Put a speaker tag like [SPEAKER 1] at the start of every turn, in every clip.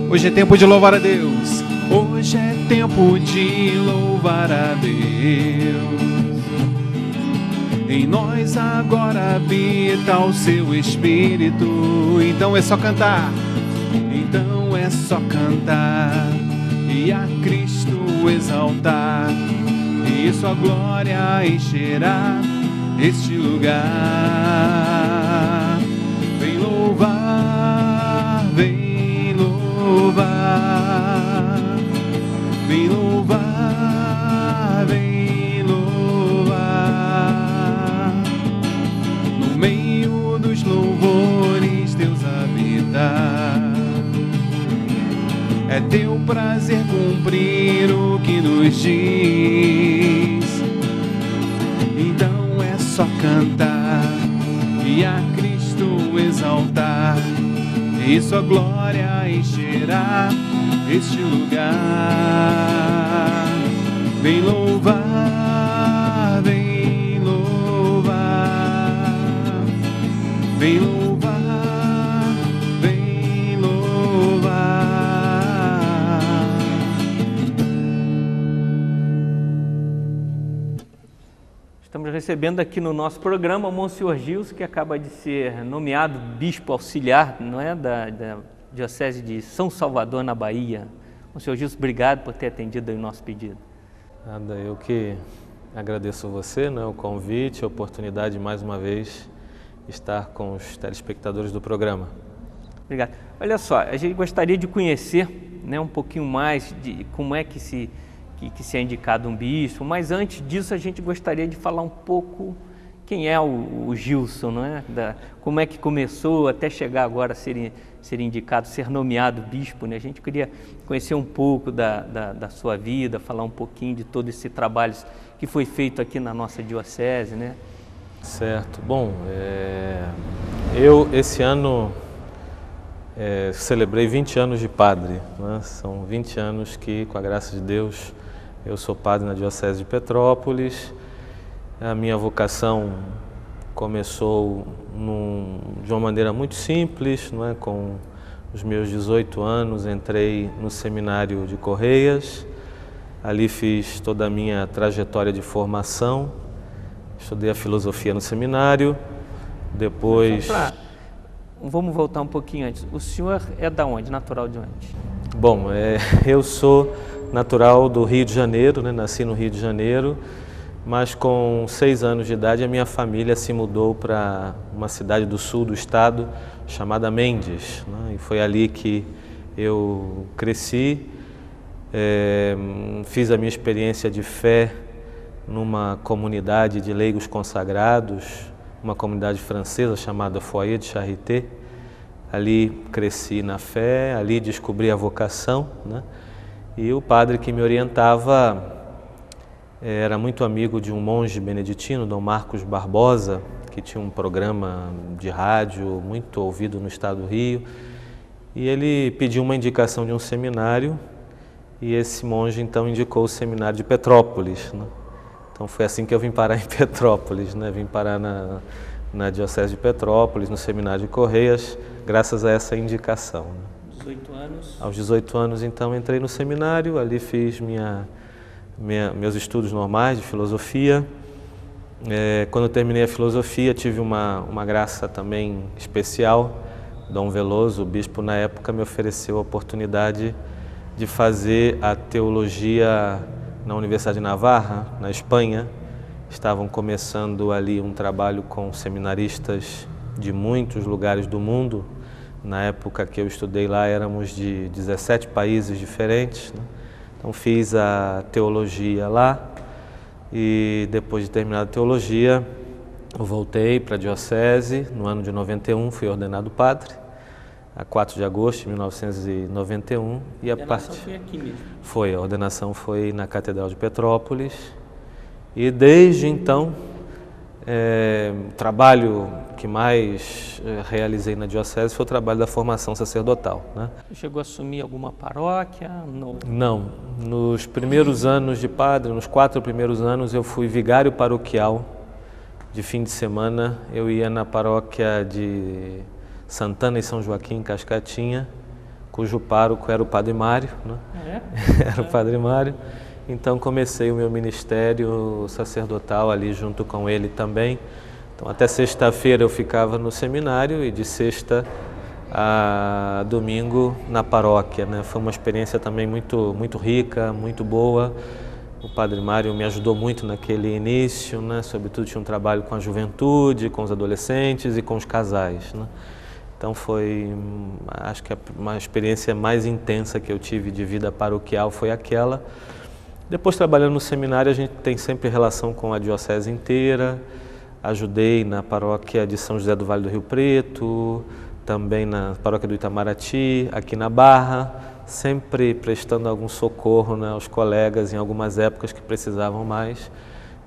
[SPEAKER 1] Hoje é tempo de louvar a Deus. Hoje é tempo de louvar a Deus. Em nós agora habita o seu Espírito. Então é só cantar. Então é só cantar e a Cristo exaltar, e sua glória encherá este lugar. Vem louvar, vem louvar, vem louvar, vem louvar. No meio dos louvores Deus habita. É teu prazer cumprir o que nos diz. Então é só cantar e a Cristo exaltar, e sua glória encherá este lugar. Vem louvar, vem louvar, vem louvar, vem louvar.
[SPEAKER 2] Estamos recebendo aqui no nosso programa o Monsenhor Gilson, que acaba de ser nomeado bispo auxiliar, não é, da Diocese de São Salvador, na Bahia. Monsenhor Gilson, obrigado por ter atendido aí o nosso pedido.
[SPEAKER 3] Nada, eu que agradeço a você, né, o convite, a oportunidade de mais uma vez estar com os telespectadores do programa.
[SPEAKER 2] Obrigado. Olha só, a gente gostaria de conhecer, né, um pouquinho mais de como é que se é indicado um bispo, mas antes disso a gente gostaria de falar um pouco quem é o Gilson, não é? Como é que começou até chegar agora a ser indicado, ser nomeado bispo, né? A gente queria conhecer um pouco da sua vida, falar um pouquinho de todo esse trabalho que foi feito aqui na nossa diocese, né?
[SPEAKER 3] Certo. Bom, eu esse ano celebrei 20 anos de padre, né? São 20 anos que, com a graça de Deus, eu sou padre na Diocese de Petrópolis. A minha vocação começou de uma maneira muito simples, não é? Com os meus 18 anos entrei no seminário de Correias, ali fiz toda a minha trajetória de formação, estudei a filosofia no seminário, depois...
[SPEAKER 2] Vamos voltar um pouquinho antes. O senhor é da onde? Natural de onde?
[SPEAKER 3] Bom, eu sou natural do Rio de Janeiro, né? Nasci no Rio de Janeiro, mas com 6 anos de idade a minha família se mudou para uma cidade do sul do estado chamada Mendes, né? E foi ali que eu cresci, fiz a minha experiência de fé numa comunidade de leigos consagrados, uma comunidade francesa chamada Foyer de Charité. Ali cresci na fé, ali descobri a vocação, né? E o padre que me orientava era muito amigo de um monge beneditino, Dom Marcos Barbosa, que tinha um programa de rádio muito ouvido no estado do Rio. E ele pediu uma indicação de um seminário, e esse monge então indicou o seminário de Petrópolis, né? Então foi assim que eu vim parar em Petrópolis, né? Vim parar na Diocese de Petrópolis, no seminário de Correias, graças a essa indicação, né?
[SPEAKER 2] 18 anos.
[SPEAKER 3] Aos 18 anos, então, entrei no seminário, ali fiz meus estudos normais de filosofia. Quando eu terminei a filosofia, tive uma graça também especial. Dom Veloso, o bispo na época, me ofereceu a oportunidade de fazer a teologia na Universidade de Navarra, na Espanha. Estavam começando ali um trabalho com seminaristas de muitos lugares do mundo. Na época que eu estudei lá, éramos de 17 países diferentes, né? Então fiz a teologia lá e depois de terminar a teologia, eu voltei para a diocese. No ano de 91 fui ordenado padre, a 4 de agosto de 1991. E a ordenação foi aqui mesmo? Foi, a ordenação foi na Catedral de Petrópolis. E desde então, o trabalho que mais realizei na diocese foi o trabalho da formação sacerdotal, né?
[SPEAKER 2] Você chegou a assumir alguma paróquia?
[SPEAKER 3] Não. Nos primeiros anos de padre, nos 4 primeiros anos, eu fui vigário paroquial. De fim de semana, eu ia na paróquia de Santana e São Joaquim, em Cascatinha, cujo pároco era o Padre Mário, né? Era o Padre Mário. Então comecei o meu ministério sacerdotal ali junto com ele também. Então até sexta-feira eu ficava no seminário e de sexta a domingo na paróquia, né? Foi uma experiência também muito rica, muito boa. O Padre Mário me ajudou muito naquele início, né? Sobretudo tinha um trabalho com a juventude, com os adolescentes e com os casais, né? Então foi, acho que uma experiência mais intensa que eu tive de vida paroquial foi aquela. Depois, trabalhando no seminário, a gente tem sempre relação com a diocese inteira. Ajudei na paróquia de São José do Vale do Rio Preto, também na paróquia do Itamaraty, aqui na Barra, sempre prestando algum socorro, né, aos colegas em algumas épocas que precisavam mais,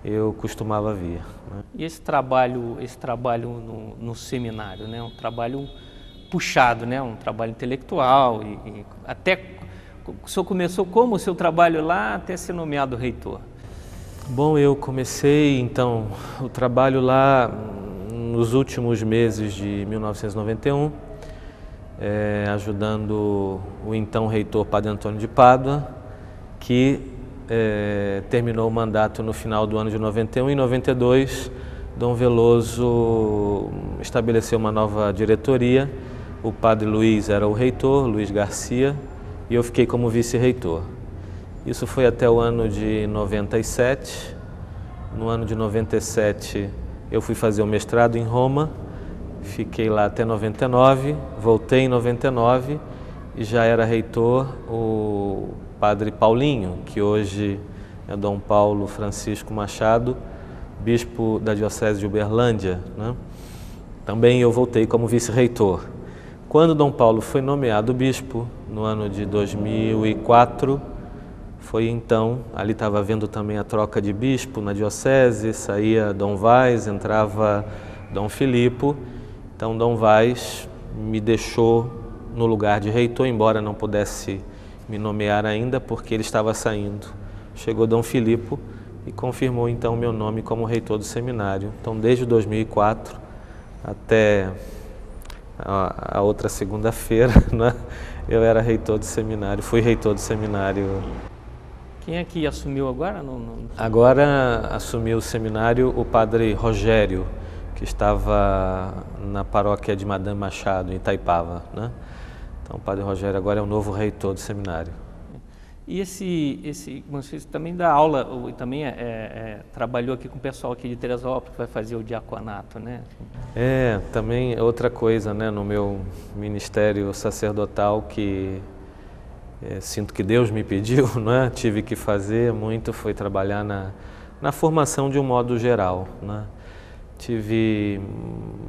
[SPEAKER 3] eu costumava vir, né.
[SPEAKER 2] E esse trabalho no seminário, né, um trabalho puxado, né, um trabalho intelectual e até o senhor começou como o seu trabalho lá até ser nomeado reitor?
[SPEAKER 3] Bom, eu comecei então o trabalho lá nos últimos meses de 1991, ajudando o então reitor Padre Antônio de Pádua, que terminou o mandato no final do ano de 91. Em 92, Dom Veloso estabeleceu uma nova diretoria. O Padre Luiz era o reitor, Luiz Garcia, e eu fiquei como vice-reitor. Isso foi até o ano de 97. No ano de 97, eu fui fazer o mestrado em Roma, fiquei lá até 99, voltei em 99 e já era reitor o Padre Paulinho, que hoje é Dom Paulo Francisco Machado, bispo da Diocese de Uberlândia, né? Também eu voltei como vice-reitor. Quando Dom Paulo foi nomeado bispo, no ano de 2004, foi então, ali estava havendo também a troca de bispo na diocese, saía Dom Vaz, entrava Dom Filipo. Então Dom Vaz me deixou no lugar de reitor, embora não pudesse me nomear ainda, porque ele estava saindo. Chegou Dom Filipo e confirmou então meu nome como reitor do seminário. Então desde 2004 até a outra segunda-feira, né, eu era reitor do seminário, fui reitor do seminário.
[SPEAKER 2] Quem é que assumiu agora?
[SPEAKER 3] Agora assumiu o seminário o Padre Rogério, que estava na paróquia de Madame Machado, em Itaipava, né? Então o Padre Rogério agora é o novo reitor do seminário.
[SPEAKER 2] E você também dá aula, também trabalhou aqui com o pessoal aqui de Teresópolis, que vai fazer o diaconato, né?
[SPEAKER 3] Também é outra coisa, né, no meu ministério sacerdotal que sinto que Deus me pediu, né? Tive que fazer muito, foi trabalhar na formação de um modo geral, né? Tive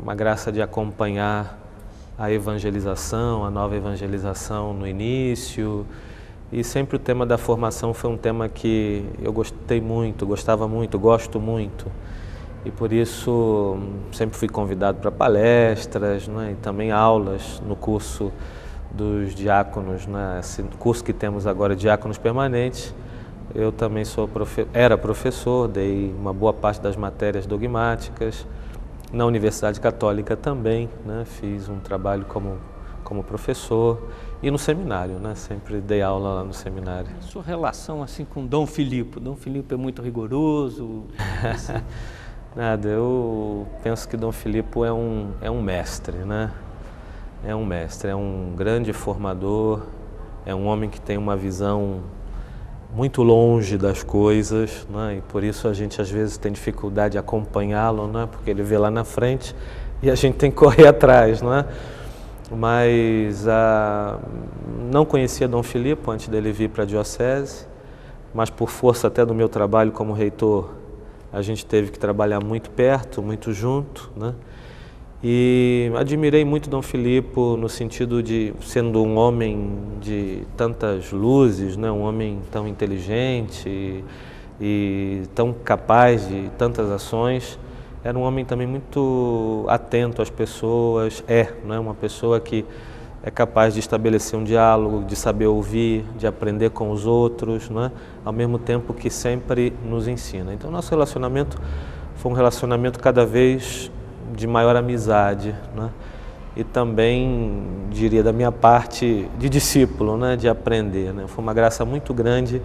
[SPEAKER 3] uma graça de acompanhar a evangelização, a nova evangelização no início, e sempre o tema da formação foi um tema que eu gostei muito, gostava muito, gosto muito, e por isso sempre fui convidado para palestras, né? E também aulas no curso dos diáconos, né? Esse curso que temos agora, diáconos permanentes. Eu também era professor, dei uma boa parte das matérias dogmáticas. Na Universidade Católica também, né? Fiz um trabalho como professor e no seminário, né? Sempre dei aula lá no seminário.
[SPEAKER 2] A sua relação assim com Dom Filipo? Dom Filipo é muito rigoroso? Assim.
[SPEAKER 3] Nada, eu penso que Dom Filipo é um mestre, né? É um mestre, é um grande formador, é um homem que tem uma visão muito longe das coisas, né? E por isso a gente às vezes tem dificuldade de acompanhá-lo, né? Porque ele vê lá na frente e a gente tem que correr atrás, né? Mas não conhecia Dom Filipo antes dele vir para a diocese, mas por força até do meu trabalho como reitor, a gente teve que trabalhar muito perto, muito junto, né? E admirei muito Dom Filipo no sentido de, sendo um homem de tantas luzes, né? Um homem tão inteligente e tão capaz de tantas ações, era um homem também muito atento às pessoas, né? Uma pessoa que é capaz de estabelecer um diálogo, de saber ouvir, de aprender com os outros, né? Ao mesmo tempo que sempre nos ensina. Então nosso relacionamento foi um relacionamento cada vez de maior amizade, né? e também, diria, da minha parte de discípulo, né, de aprender, né? Foi uma graça muito grande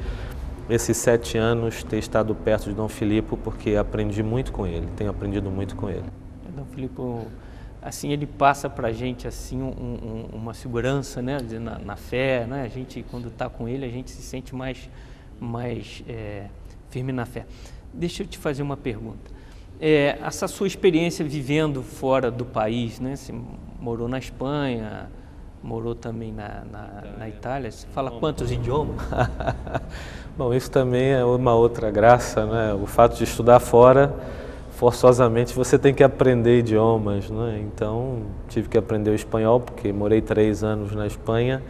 [SPEAKER 3] esses 7 anos ter estado perto de Dom Filipe, porque aprendi muito com ele, tenho aprendido muito com ele.
[SPEAKER 2] Dom Filipe, assim, ele passa para a gente assim, uma segurança, né, na fé, né? A gente, quando está com ele, a gente se sente mais firme na fé. Deixa eu te fazer uma pergunta. Essa sua experiência vivendo fora do país, né? Você morou na Espanha, morou também na Itália, você fala quantos idiomas?
[SPEAKER 3] Bom, isso também é uma outra graça, né? O fato de estudar fora, forçosamente você tem que aprender idiomas, né? Então, tive que aprender o espanhol, porque morei 3 anos na Espanha,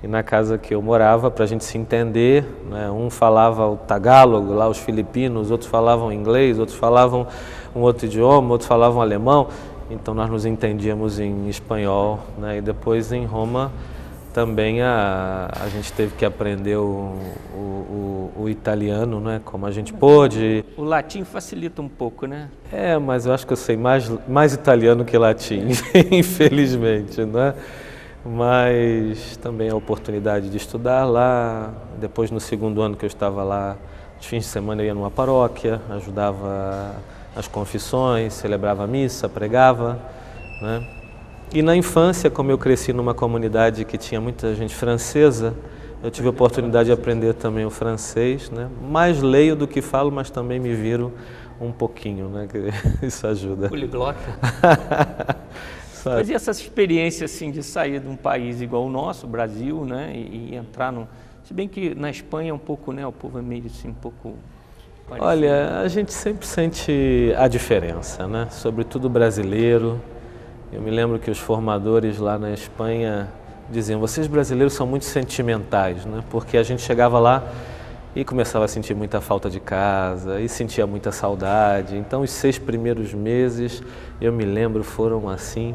[SPEAKER 3] e na casa que eu morava, para a gente se entender, né? Um falava o tagálogo, lá os filipinos, outros falavam inglês, outros falavam um outro idioma, outros falavam alemão, então nós nos entendíamos em espanhol, né? E depois em Roma também a gente teve que aprender o italiano, né? Como a gente pôde.
[SPEAKER 2] O latim facilita um pouco, né?
[SPEAKER 3] Mas eu acho que eu sei mais italiano que latim, infelizmente, né? Mas também a oportunidade de estudar lá. Depois, no 2º ano que eu estava lá, de fins de semana eu ia numa paróquia, ajudava as confissões, celebrava a missa, pregava, né? E na infância, como eu cresci numa comunidade que tinha muita gente francesa, eu tive a oportunidade de aprender também o francês, né? Mais leio do que falo, mas também me viro um pouquinho, né? Isso ajuda.
[SPEAKER 2] Poliglota. Mas e essa experiência assim de sair de um país igual o nosso, o Brasil, né, e entrar no... Se bem que na Espanha é um pouco, né, o povo é meio assim, um pouco parecido.
[SPEAKER 3] Olha, a gente sempre sente a diferença, né, sobretudo brasileiro. Eu me lembro que os formadores lá na Espanha diziam: vocês brasileiros são muito sentimentais, né, porque a gente chegava lá e começava a sentir muita falta de casa e sentia muita saudade. Então, os 6 primeiros meses, eu me lembro, foram assim,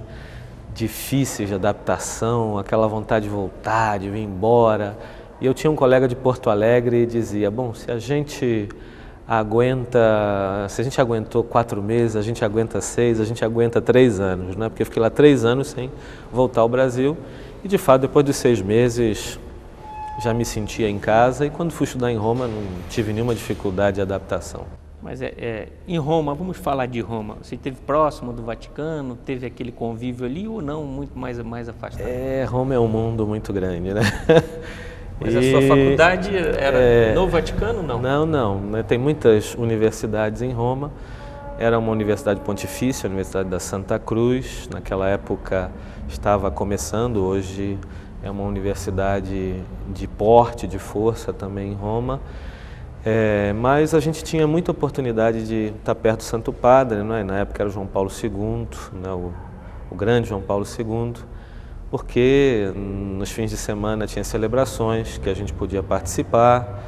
[SPEAKER 3] difíceis de adaptação, aquela vontade de voltar, de vir embora. E eu tinha um colega de Porto Alegre e dizia: bom, se a gente aguentou 4 meses, a gente aguenta 6, a gente aguenta 3 anos, né? Porque eu fiquei lá 3 anos sem voltar ao Brasil e, de fato, depois de 6 meses, já me sentia em casa, e quando fui estudar em Roma não tive nenhuma dificuldade de adaptação.
[SPEAKER 2] Mas em Roma, vamos falar de Roma, você esteve próximo do Vaticano, teve aquele convívio ali ou não, muito mais afastado?
[SPEAKER 3] Roma é um mundo muito grande, né?
[SPEAKER 2] Mas a sua faculdade era no Vaticano, não?
[SPEAKER 3] Não, né? Tem muitas universidades em Roma. Era uma universidade pontifícia, a Universidade da Santa Cruz, naquela época estava começando, hoje é uma universidade de porte, de força também em Roma. Mas a gente tinha muita oportunidade de estar perto do Santo Padre, né? Na época era João Paulo II, né? O grande João Paulo II, porque nos fins de semana tinha celebrações que a gente podia participar.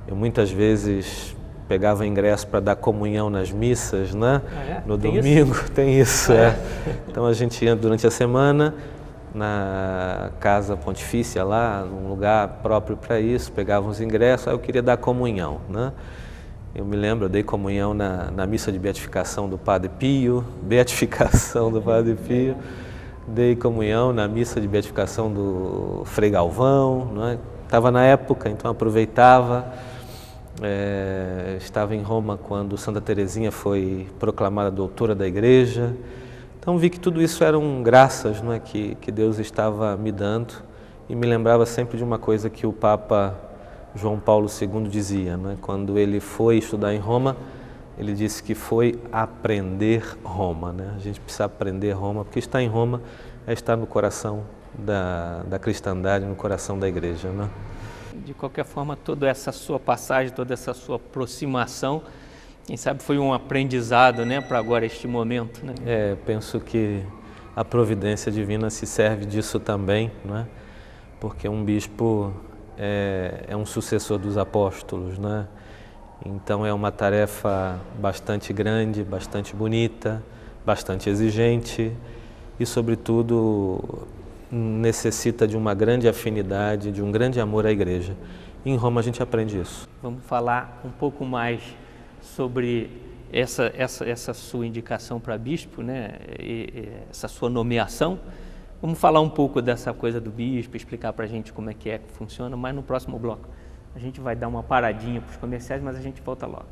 [SPEAKER 3] Eu muitas vezes pegava ingresso para dar comunhão nas missas, né? No domingo, tem isso. Então a gente ia durante a semana na casa pontifícia lá, num lugar próprio para isso, pegava uns ingressos, aí eu queria dar comunhão, né? Eu me lembro, eu dei comunhão na missa de beatificação do Padre Pio, dei comunhão na missa de beatificação do Frei Galvão, né? Estava na época, então aproveitava. Estava em Roma quando Santa Teresinha foi proclamada doutora da Igreja. Então vi que tudo isso eram graças, não é, que Deus estava me dando, e me lembrava sempre de uma coisa que o Papa João Paulo II dizia, né? Quando ele foi estudar em Roma, ele disse que foi aprender Roma, né? A gente precisa aprender Roma, porque estar em Roma é estar no coração da cristandade, no coração da Igreja, né?
[SPEAKER 2] De qualquer forma, toda essa sua passagem, toda essa sua aproximação, quem sabe foi um aprendizado, né, para agora este momento, né?
[SPEAKER 3] Penso que a providência divina se serve disso também, né? Porque um bispo é um sucessor dos apóstolos, né? Então é uma tarefa bastante grande, bastante bonita, bastante exigente e, sobretudo, necessita de uma grande afinidade, de um grande amor à Igreja. Em Roma a gente aprende isso.
[SPEAKER 2] Vamos falar um pouco mais sobre essa sua indicação para bispo, né, essa sua nomeação. Vamos falar um pouco dessa coisa do bispo, explicar para a gente como é que funciona, mas no próximo bloco a gente vai dar uma paradinha para os comerciais, mas a gente volta logo.